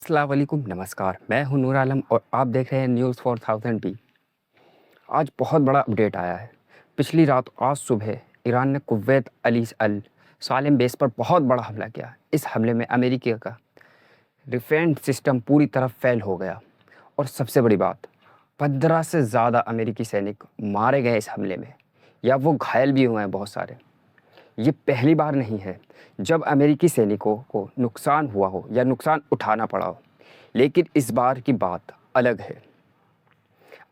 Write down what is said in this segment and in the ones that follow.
अस्सलाम वालेकुम, नमस्कार। मैं हूं नूर आलम और आप देख रहे हैं न्यूज़ 4000 बी। आज बहुत बड़ा अपडेट आया है। पिछली रात आज सुबह ईरान ने कुव्वैत अली अल सालेम बेस पर बहुत बड़ा हमला किया। इस हमले में अमेरिका का डिफेंस सिस्टम पूरी तरह फेल हो गया और सबसे बड़ी बात, 15 से ज़्यादा अमेरिकी सैनिक मारे गए इस हमले में, या वो घायल भी हुए हैं बहुत सारे। ये पहली बार नहीं है जब अमेरिकी सैनिकों को नुकसान हुआ हो या नुकसान उठाना पड़ा हो, लेकिन इस बार की बात अलग है।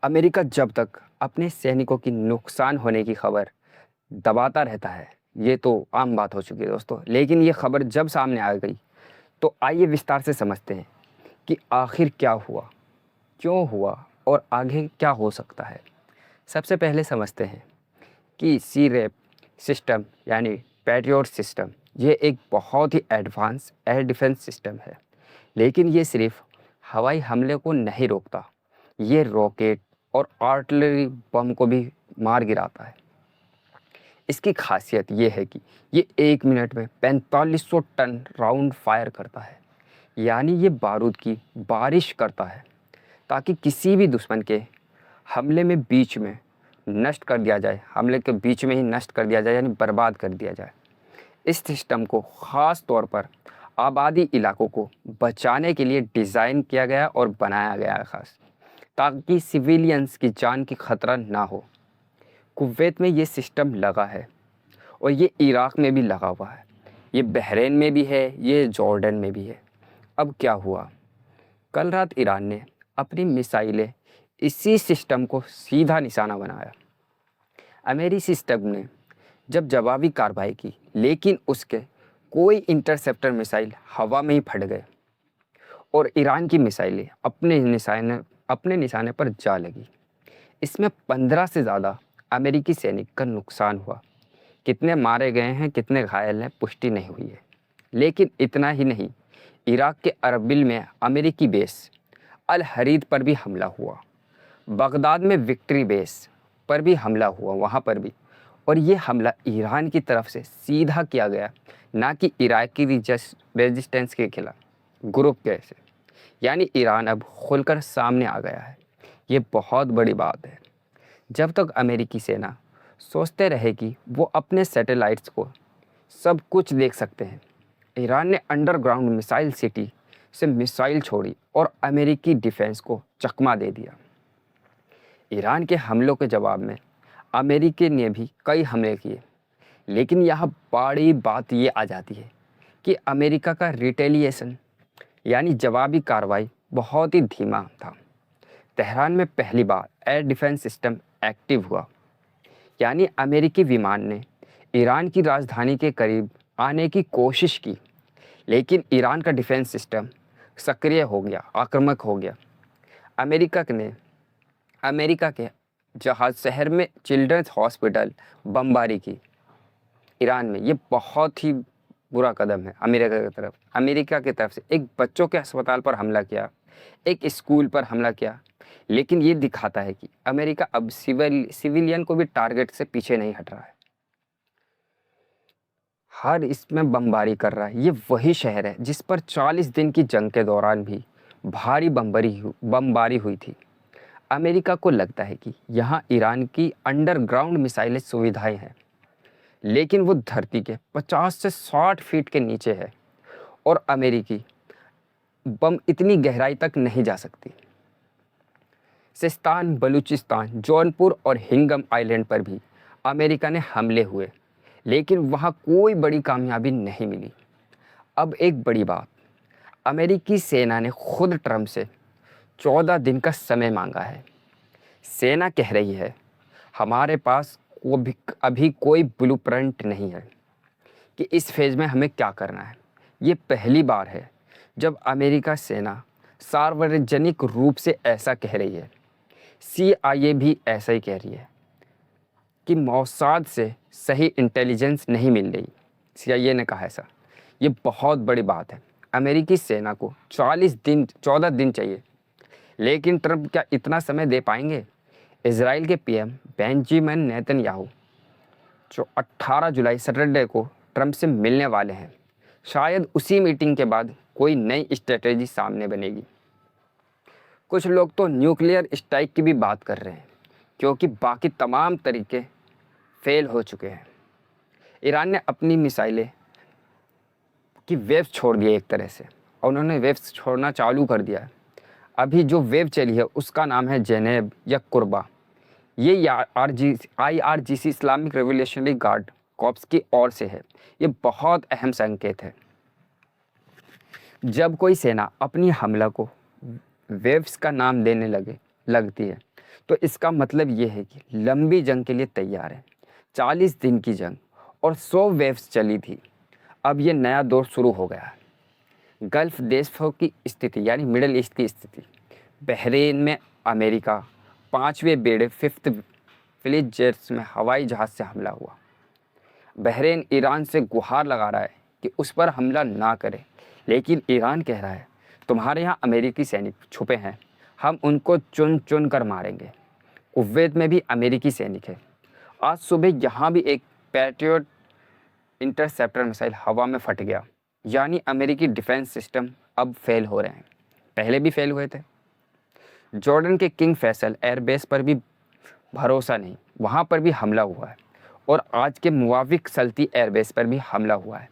अमेरिका जब तक अपने सैनिकों की नुकसान होने की खबर दबाता रहता है, ये तो आम बात हो चुकी है दोस्तों। लेकिन ये खबर जब सामने आ गई, तो आइए विस्तार से समझते हैं कि आखिर क्या हुआ, क्यों हुआ और आगे क्या हो सकता है। सबसे पहले समझते हैं कि सी रैप सिस्टम यानी पैट्रियट सिस्टम, ये एक बहुत ही एडवांस एयर डिफेंस सिस्टम है। लेकिन ये सिर्फ हवाई हमले को नहीं रोकता, ये रॉकेट और आर्टिलरी बम को भी मार गिराता है। इसकी खासियत ये है कि ये 1 मिनट में 4500 टन राउंड फायर करता है, यानी ये बारूद की बारिश करता है, ताकि किसी भी दुश्मन के हमले में बीच में नष्ट कर दिया जाए, हमले के बीच में ही नष्ट कर दिया जाए, यानी बर्बाद कर दिया जाए। इस सिस्टम को ख़ास तौर पर आबादी इलाकों को बचाने के लिए डिज़ाइन किया गया और बनाया गया है ख़ास, ताकि सिविलियंस की जान की खतरा ना हो। कुवैत में ये सिस्टम लगा है और ये इराक़ में भी लगा हुआ है, ये बहरीन में भी है, ये जॉर्डन में भी है। अब क्या हुआ, कल रात ईरान ने अपनी मिसाइलें इसी सिस्टम को सीधा निशाना बनाया। अमेरिकी सिस्टम ने जब जवाबी कार्रवाई की, लेकिन उसके कोई इंटरसेप्टर मिसाइल हवा में ही फट गए और ईरान की मिसाइलें अपने निशाने पर जा लगी। इसमें 15 से ज़्यादा अमेरिकी सैनिक का नुकसान हुआ। कितने मारे गए हैं, कितने घायल हैं, पुष्टि नहीं हुई है। लेकिन इतना ही नहीं, इराक़ के अरबिल में अमेरिकी बेस अल हरीद पर भी हमला हुआ। बगदाद में विक्ट्री बेस पर भी हमला हुआ, वहाँ पर भी। और ये हमला ईरान की तरफ से सीधा किया गया, ना कि इराक़ी रेजिस्टेंस के खिलाफ ग्रुप कैसे। यानी ईरान अब खुलकर सामने आ गया है। ये बहुत बड़ी बात है। जब तक अमेरिकी सेना सोचते रहे कि वो अपने सैटेलाइट्स को सब कुछ देख सकते हैं, ईरान ने अंडरग्राउंड मिसाइल सिटी से मिसाइल छोड़ी और अमेरिकी डिफेंस को चकमा दे दिया। ईरान के हमलों के जवाब में अमेरिका ने भी कई हमले किए, लेकिन यहाँ बड़ी बात ये आ जाती है कि अमेरिका का रिटेलिएशन यानी जवाबी कार्रवाई बहुत ही धीमा था। तेहरान में पहली बार एयर डिफेंस सिस्टम एक्टिव हुआ, यानी अमेरिकी विमान ने ईरान की राजधानी के करीब आने की कोशिश की, लेकिन ईरान का डिफेंस सिस्टम सक्रिय हो गया, आक्रामक हो गया। अमेरिका के जहाज़ शहर में चिल्ड्रंस हॉस्पिटल बमबारी की ईरान में। ये बहुत ही बुरा कदम है अमेरिका की तरफ से। एक बच्चों के अस्पताल पर हमला किया, एक स्कूल पर हमला किया। लेकिन ये दिखाता है कि अमेरिका अब सिविलियन को भी टारगेट से पीछे नहीं हट रहा है, हर इसमें बमबारी कर रहा है। ये वही शहर है जिस पर 40 दिन की जंग के दौरान भी भारी बमबारी हुई थी। अमेरिका को लगता है कि यहाँ ईरान की अंडरग्राउंड मिसाइलें सुविधाएं हैं, लेकिन वो धरती के 50 से 60 फीट के नीचे है और अमेरिकी बम इतनी गहराई तक नहीं जा सकती। सिस्तान, बलूचिस्तान, जौनपुर और हिंगम आइलैंड पर भी अमेरिका ने हमले हुए, लेकिन वहाँ कोई बड़ी कामयाबी नहीं मिली। अब एक बड़ी बात, अमेरिकी सेना ने खुद ट्रंप से 14 दिन का समय मांगा है। सेना कह रही है, हमारे पास अभी कोई ब्लूप्रिंट नहीं है कि इस फेज़ में हमें क्या करना है। ये पहली बार है जब अमेरिका सेना सार्वजनिक रूप से ऐसा कह रही है। CIA भी ऐसा ही कह रही है कि मोसाद से सही इंटेलिजेंस नहीं मिल रही। CIA ने कहा ऐसा। ये बहुत बड़ी बात है। अमेरिकी सेना को 14 दिन चाहिए, लेकिन ट्रंप क्या इतना समय दे पाएंगे? इजराइल के PM बेंजामिन नेतन्याहू जो 18 जुलाई सैटरडे को ट्रंप से मिलने वाले हैं, शायद उसी मीटिंग के बाद कोई नई स्ट्रेटेजी सामने बनेगी। कुछ लोग तो न्यूक्लियर स्ट्राइक की भी बात कर रहे हैं, क्योंकि बाकी तमाम तरीके फेल हो चुके हैं। ईरान ने अपनी मिसाइलें की वेव्स छोड़ दिए एक तरह से, और उन्होंने वेव्स छोड़ना चालू कर दिया है। अभी जो वेव चली है उसका नाम है जेनेब या कुर्बा। ये IRGC Islamic revolutionary guard corps की ओर से है। ये बहुत अहम संकेत है। जब कोई सेना अपनी हमला को वेव्स का नाम देने लगती है, तो इसका मतलब ये है कि लंबी जंग के लिए तैयार है। 40 दिन की जंग और 100 वेव्स चली थी। अब ये नया दौर शुरू हो गया है। गल्फ देशों की स्थिति यानी मिडल ईस्ट की स्थिति। बहरीन में अमेरिका 5वें बेड़े 5th फ्लीट जेट्स में हवाई जहाज़ से हमला हुआ। बहरीन ईरान से गुहार लगा रहा है कि उस पर हमला ना करे, लेकिन ईरान कह रहा है तुम्हारे यहाँ अमेरिकी सैनिक छुपे हैं, हम उनको चुन चुन कर मारेंगे। कुवैत में भी अमेरिकी सैनिक है। आज सुबह यहाँ भी एक पैट्रियट इंटरसेप्टर मिसाइल हवा में फट गया। यानी अमेरिकी डिफेंस सिस्टम अब फेल हो रहे हैं, पहले भी फेल हुए थे। जॉर्डन के किंग फैसल एयरबेस पर भी भरोसा नहीं, वहाँ पर भी हमला हुआ है। और आज के मुवाफिक सल्ती एयरबेस पर भी हमला हुआ है।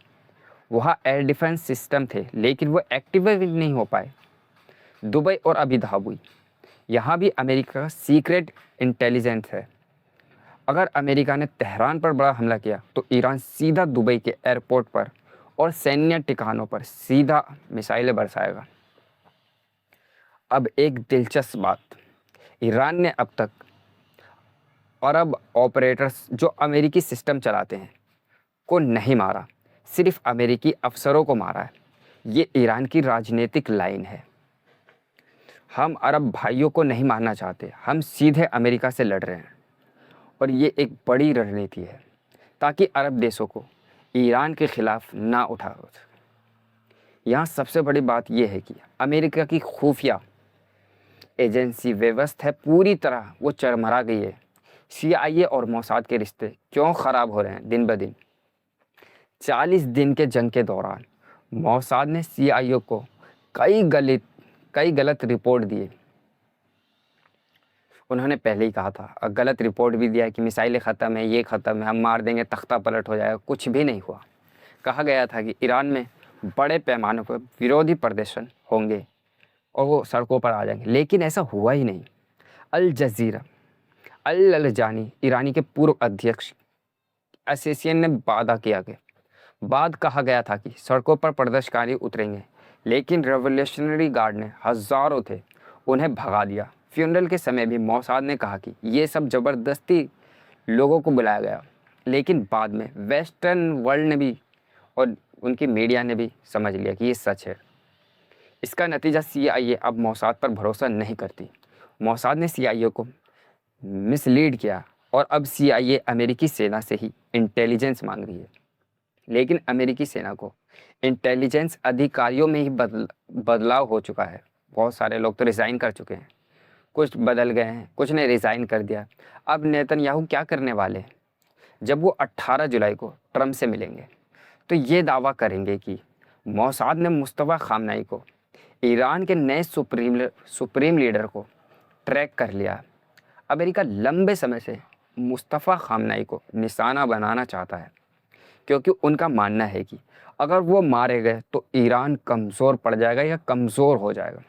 वहाँ एयर डिफेंस सिस्टम थे, लेकिन वो एक्टिवेट नहीं हो पाए। दुबई और अबू धाबी, यहाँ भी अमेरिका का सीक्रेट इंटेलिजेंस है। अगर अमेरिका ने तेहरान पर बड़ा हमला किया तो ईरान सीधा दुबई के एयरपोर्ट पर और सैन्य ठिकानों पर सीधा मिसाइलें बरसाएगा। अब एक दिलचस्प बात, ईरान ने अब तक अरब ऑपरेटर्स जो अमेरिकी सिस्टम चलाते हैं को नहीं मारा, सिर्फ अमेरिकी अफसरों को मारा है। ये ईरान की राजनीतिक लाइन है। हम अरब भाइयों को नहीं मारना चाहते, हम सीधे अमेरिका से लड़ रहे हैं। और ये एक बड़ी रणनीति है ताकि अरब देशों को ईरान के खिलाफ ना उठा सके। यहाँ सबसे बड़ी बात यह है कि अमेरिका की खुफिया एजेंसी व्यवस्था पूरी तरह वो चरमरा गई है। CIA और मोसाद के रिश्ते क्यों ख़राब हो रहे हैं दिन ब दिन। 40 दिन के जंग के दौरान मोसाद ने CIA को कई गलत रिपोर्ट दिए। उन्होंने पहले ही कहा था, गलत रिपोर्ट भी दिया कि मिसाइलें ख़त्म है, ये ख़त्म है, हम मार देंगे, तख्ता पलट हो जाएगा। कुछ भी नहीं हुआ। कहा गया था कि ईरान में बड़े पैमाने पर विरोधी प्रदर्शन होंगे और वो सड़कों पर आ जाएंगे, लेकिन ऐसा हुआ ही नहीं। अल जज़ीरा अल-लजानी ईरानी के पूर्व अध्यक्ष एसेसियन ने वादा किया कि बाद कहा गया था कि सड़कों पर प्रदर्शनकारी उतरेंगे, लेकिन रेवोल्यूशनरी गार्ड ने हज़ारों थे, उन्हें भगा दिया। फ्यूनरल के समय भी मोसाद ने कहा कि ये सब ज़बरदस्ती लोगों को बुलाया गया, लेकिन बाद में वेस्टर्न वर्ल्ड ने भी और उनकी मीडिया ने भी समझ लिया कि ये सच है। इसका नतीजा CIA अब मोसाद पर भरोसा नहीं करती। मोसाद ने CIA को मिसलीड किया और अब CIA अमेरिकी सेना से ही इंटेलिजेंस मांग रही है। लेकिन अमेरिकी सेना को इंटेलिजेंस अधिकारियों में ही बदलाव हो चुका है। बहुत सारे लोग तो रिज़ाइन कर चुके हैं, कुछ बदल गए हैं, कुछ ने रिज़ाइन कर दिया। अब नेतन्याहू क्या करने वाले हैं? जब वो 18 जुलाई को ट्रम्प से मिलेंगे तो ये दावा करेंगे कि मोसाद ने मुस्तफ़ा ख़ामनेई को, ईरान के नए सुप्रीम लीडर को ट्रैक कर लिया। अमेरिका लंबे समय से मुस्तफ़ा ख़ामनेई को निशाना बनाना चाहता है, क्योंकि उनका मानना है कि अगर वो मारे गए तो ईरान कमज़ोर पड़ जाएगा या कमज़ोर हो जाएगा।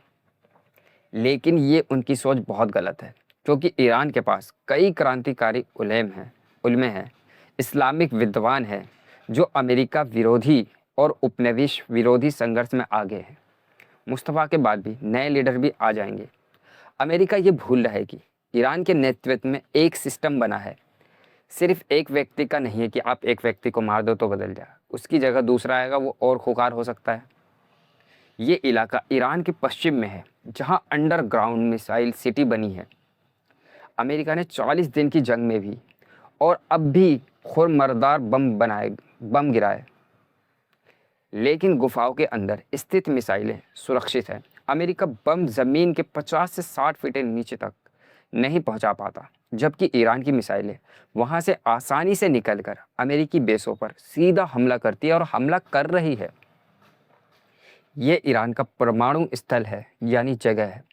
लेकिन ये उनकी सोच बहुत गलत है, क्योंकि ईरान के पास कई क्रांतिकारी उलमे हैं, इस्लामिक विद्वान हैं जो अमेरिका विरोधी और उपनिवेश विरोधी संघर्ष में आगे हैं। मुस्तफ़ा के बाद भी नए लीडर भी आ जाएंगे। अमेरिका ये भूल रहा है कि ईरान के नेतृत्व में एक सिस्टम बना है, सिर्फ एक व्यक्ति का नहीं है कि आप एक व्यक्ति को मार दो तो बदल जाए, उसकी जगह दूसरा आएगा, वो और खुकार हो सकता है। ये इलाका ईरान के पश्चिम में है, जहाँ अंडरग्राउंड मिसाइल सिटी बनी है। अमेरिका ने 40 दिन की जंग में भी और अब भी खुरमरदार बम गिराए, लेकिन गुफाओं के अंदर स्थित मिसाइलें सुरक्षित हैं। अमेरिका बम ज़मीन के 50 से 60 फीट नीचे तक नहीं पहुंचा पाता, जबकि ईरान की मिसाइलें वहां से आसानी से निकलकर अमेरिकी बेसों पर सीधा हमला करती है और हमला कर रही है। ये ईरान का परमाणु स्थल है, यानी जगह है,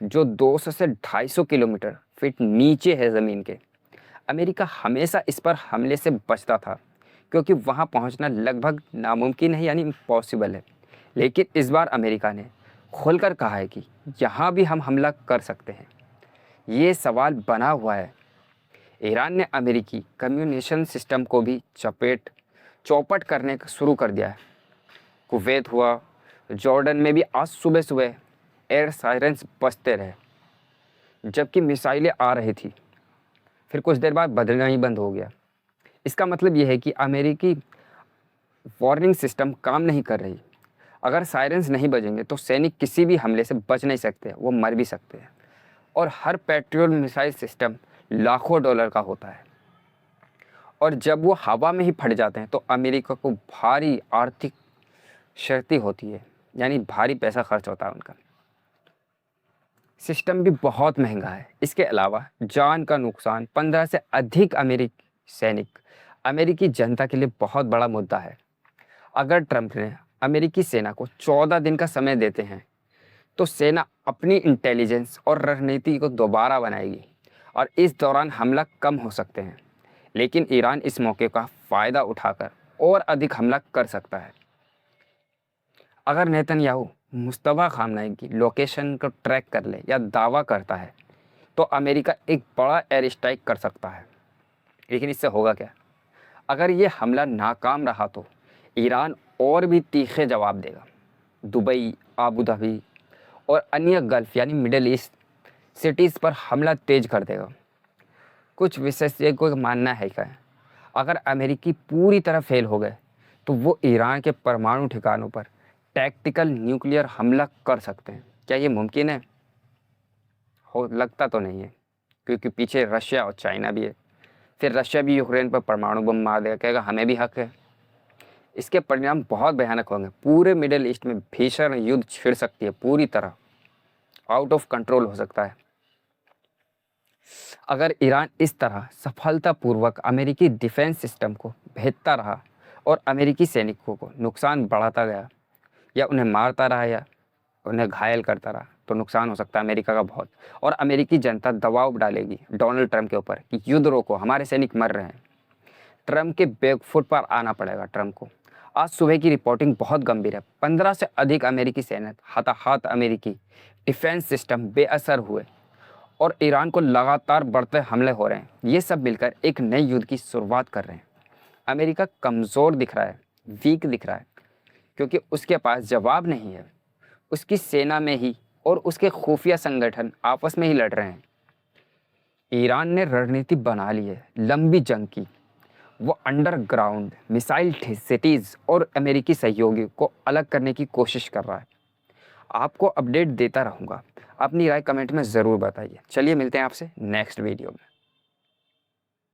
जो 200 से 250 किलोमीटर फीट नीचे है ज़मीन के। अमेरिका हमेशा इस पर हमले से बचता था, क्योंकि वहाँ पहुँचना लगभग नामुमकिन है, यानी इम्पॉसिबल है। लेकिन इस बार अमेरिका ने खुलकर कहा है कि यहाँ भी हम हमला कर सकते हैं। ये सवाल बना हुआ है। ईरान ने अमेरिकी कम्युनिकेशन सिस्टम को भी चौपट करने का शुरू कर दिया है। कुवैत हुआ, जॉर्डन में भी आज सुबह सुबह एयर सायरेंस बजते रहे, जबकि मिसाइलें आ रही थी। फिर कुछ देर बाद बजना ही बंद हो गया। इसका मतलब यह है कि अमेरिकी वार्निंग सिस्टम काम नहीं कर रही। अगर सायरेंस नहीं बजेंगे तो सैनिक किसी भी हमले से बच नहीं सकते, वो मर भी सकते हैं। और हर पेट्रोल मिसाइल सिस्टम लाखों डॉलर का होता है, और जब वो हवा में ही फट जाते हैं तो अमेरिका को भारी आर्थिक क्षति होती है, यानी भारी पैसा खर्च होता है उनका। सिस्टम भी बहुत महंगा है। इसके अलावा जान का नुकसान 15 से अधिक अमेरिकी सैनिक अमेरिकी जनता के लिए बहुत बड़ा मुद्दा है। अगर ट्रंप ने अमेरिकी सेना को 14 दिन का समय देते हैं तो सेना अपनी इंटेलिजेंस और रणनीति को दोबारा बनाएगी, और इस दौरान हमला कम हो सकते हैं। लेकिन ईरान इस मौके का फ़ायदा उठाकर और अधिक हमला कर सकता है। अगर नेतन्याहू मुस्तफा खामनेई की लोकेशन को ट्रैक कर ले या दावा करता है तो अमेरिका एक बड़ा एयर स्ट्राइक कर सकता है। लेकिन इससे होगा क्या? अगर ये हमला नाकाम रहा तो ईरान और भी तीखे जवाब देगा। दुबई, आबू धाबी और अन्य गल्फ यानी मिडिल ईस्ट सिटीज़ पर हमला तेज कर देगा। कुछ विशेषज्ञों का मानना है कि अगर अमेरिकी पूरी तरह फेल हो गए तो वो ईरान के परमाणु ठिकानों पर टैक्टिकल न्यूक्लियर हमला कर सकते हैं। क्या ये मुमकिन है? हो लगता तो नहीं है, क्योंकि पीछे रशिया और चाइना भी है। फिर रशिया भी यूक्रेन पर परमाणु बम मार देगा, कहेगा हमें भी हक है। इसके परिणाम बहुत भयानक होंगे। पूरे मिडिल ईस्ट में भीषण युद्ध छिड़ सकती है, पूरी तरह आउट ऑफ कंट्रोल हो सकता है। अगर ईरान इस तरह सफलतापूर्वक अमेरिकी डिफेंस सिस्टम को भेजता रहा और अमेरिकी सैनिकों को नुकसान बढ़ाता गया, या उन्हें मारता रहा या उन्हें घायल करता रहा, तो नुकसान हो सकता है अमेरिका का बहुत। और अमेरिकी जनता दबाव डालेगी डोनाल्ड ट्रंप के ऊपर कि युद्ध रोको, हमारे सैनिक मर रहे हैं। ट्रंप के बैकफुट पर आना पड़ेगा ट्रंप को। आज सुबह की रिपोर्टिंग बहुत गंभीर है। 15 से अधिक अमेरिकी सैनिक हताहत, अमेरिकी डिफेंस सिस्टम बेअसर हुए, और ईरान को लगातार बढ़ते हमले हो रहे हैं। ये सब मिलकर एक नए युद्ध की शुरुआत कर रहे हैं। अमेरिका कमज़ोर दिख रहा है, वीक दिख रहा है, क्योंकि उसके पास जवाब नहीं है। उसकी सेना में ही और उसके खुफिया संगठन आपस में ही लड़ रहे हैं। ईरान ने रणनीति बना ली है लंबी जंग की। वो अंडरग्राउंड मिसाइल सिटीज़ और अमेरिकी सहयोगी को अलग करने की कोशिश कर रहा है। आपको अपडेट देता रहूँगा। अपनी राय कमेंट में ज़रूर बताइए। चलिए मिलते हैं आपसे नेक्स्ट वीडियो में।